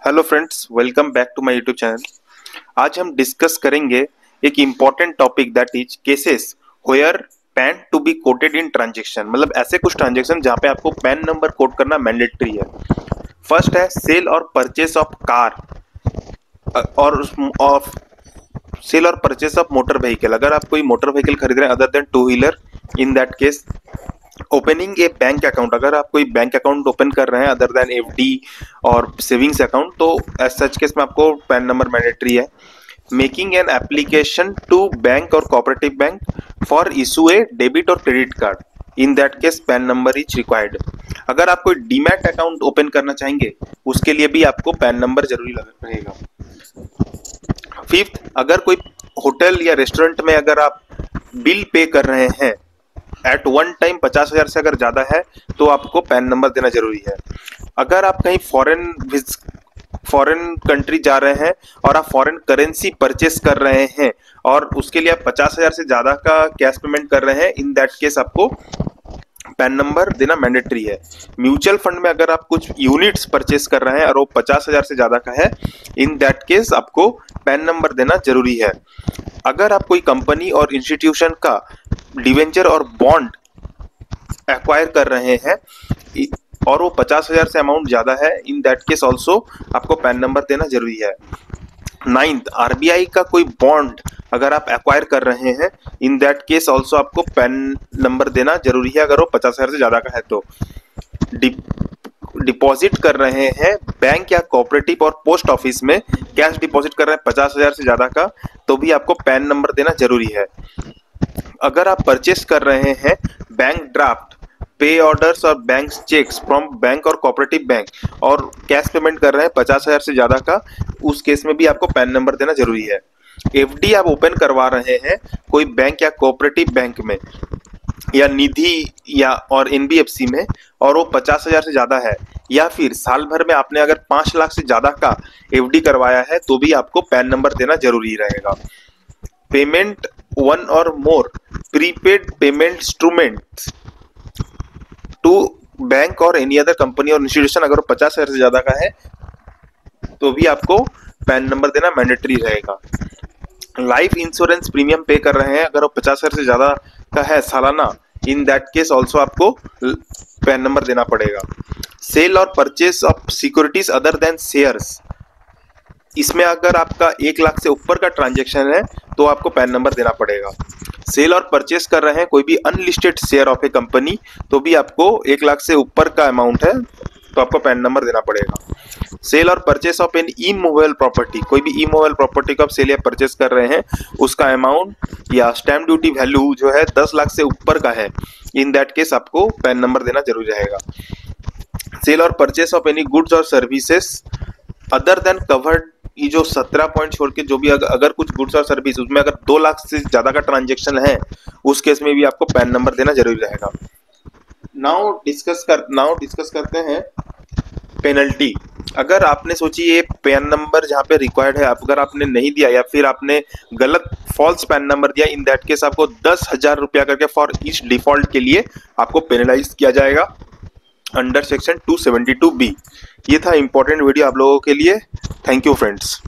Hello friends, welcome back to my YouTube channel. आज हम discuss करेंगे एक important topic that is cases where PAN to be quoted in transaction. मतलब ऐसे कुछ ट्रांजेक्शन जहाँ पे आपको पैन नंबर कोड करना मैंडेटरी है। फर्स्ट है सेल और परचेस ऑफ कार और सेल और परचेस ऑफ मोटर व्हीकल। अगर आप कोई मोटर व्हीकल खरीद रहे हैं other than two wheeler, in that case opening a bank account. अगर आप कोई बैंक अकाउंट ओपन कर रहे हैं अदर देन एफडी और सेविंग्स अकाउंट, तो एज सच केस में आपको पैन नंबर मैंडेटरी है। Making an application to bank और cooperative bank for issue a debit और credit card, in that case PAN number is required. अगर आप कोई डीमैट अकाउंट ओपन करना चाहेंगे उसके लिए भी आपको पैन नंबर जरूरी रहेगा। फिफ्थ, अगर कोई होटल या रेस्टोरेंट में अगर आप बिल पे कर रहे हैं एट वन टाइम 50,000 से अगर ज्यादा है तो आपको पैन नंबर देना जरूरी है। अगर आप कहीं फॉरेन कंट्री जा रहे हैं और आप फॉरेन करेंसी परचेस कर रहे हैं और उसके लिए आप 50,000 से ज्यादा का कैश पेमेंट कर रहे हैं, इन दैट केस आपको पैन नंबर देना मैंडेटरी है। म्यूचुअल फंड में अगर आप कुछ यूनिट्स परचेस कर रहे हैं और वो 50,000 से ज्यादा का है, इन दैट केस आपको पैन नंबर देना जरूरी है। अगर आप कोई कंपनी और इंस्टीट्यूशन का डिवेंचर और बॉन्ड एक्वायर कर रहे हैं और वो 50,000 से अमाउंट ज्यादा है, इन दैट केस ऑल्सो आपको पैन नंबर देना जरूरी है। नाइन्थ, आरबीआई का कोई बॉन्ड अगर आप एक्वायर कर रहे हैं, इन दैट केस ऑल्सो आपको पैन नंबर देना जरूरी है अगर वो 50,000 से ज्यादा का है तो। डिपॉजिट कर रहे हैं बैंक या कोऑपरेटिव और पोस्ट ऑफिस में, कैश डिपॉजिट कर रहे हैं 50,000 से ज्यादा का, तो भी आपको पैन नंबर देना जरूरी है। अगर आप परचेस कर रहे हैं बैंक ड्राफ्ट, पे ऑर्डर्स और बैंक चेक्स फ्रॉम बैंक और कोऑपरेटिव बैंक और कैश पेमेंट कर रहे हैं 50,000 से ज्यादा का, उस केस में भी आपको पैन नंबर देना जरूरी है। एफडी आप ओपन करवा रहे हैं कोई बैंक या कोऑपरेटिव बैंक में या निधि या और एनबीएफसी में और वो 50,000 से ज्यादा है, या फिर साल भर में आपने अगर 5 लाख से ज्यादा का एफडी करवाया है, तो भी आपको पैन नंबर देना जरूरी रहेगा। पेमेंट वन और more prepaid payment instruments to bank और एनी अदर कंपनी और इंस्टीट्यूशन, अगर 50,000 से ज्यादा का है तो भी आपको पैन नंबर देना मैंडेटरी रहेगा। लाइफ इंश्योरेंस प्रीमियम पे कर रहे हैं अगर वो 50,000 से ज्यादा का है सालाना, इन दैट केस ऑल्सो आपको पैन नंबर देना पड़ेगा। सेल और purchase of securities other than shares, इसमें अगर आपका 1 लाख से ऊपर का ट्रांजेक्शन है तो आपको पैन नंबर देना पड़ेगा। सेल और परचेस कर रहे हैं कोई भी unlisted share of A company, तो भी आपको 1 लाख से ऊपर का अमाउंट है तो आपको पैन नंबर देना पड़ेगा। सेल और purchase of N immovable property, कोई भी इमूवेबल प्रॉपर्टी को आप सेल या परचेस कर रहे हैं, उसका अमाउंट या स्टैम्प ड्यूटी वैल्यू जो है 10 लाख से ऊपर का है, इन दैट केस आपको पैन नंबर देना जरूरी रहेगा। सेल और परचेस ऑफ एनी गुड्स और सर्विसेज अदर देन कवर्ड, ये जो 17 पॉइंट छोड़ के जो भी अगर कुछ गुड्स और सर्विस उसमें अगर 2 लाख से ज्यादा का ट्रांजेक्शन है, उस केस में भी आपको पैन नंबर देना जरूरी रहेगा। नाउ डिस्कस करते हैं पेनल्टी। अगर आपने सोची ये पैन नंबर जहाँ पे रिक्वायर्ड है, अगर आपने नहीं दिया या फिर आपने गलत फॉल्स पैन नंबर दिया, इन दैट केस आपको 10,000 रुपया करके फॉर ईच डिफॉल्ट के लिए आपको पेनलाइज किया जाएगा अंडर सेक्शन 272B। ये था इंपॉर्टेंट वीडियो आप लोगों के लिए। Thank you friends.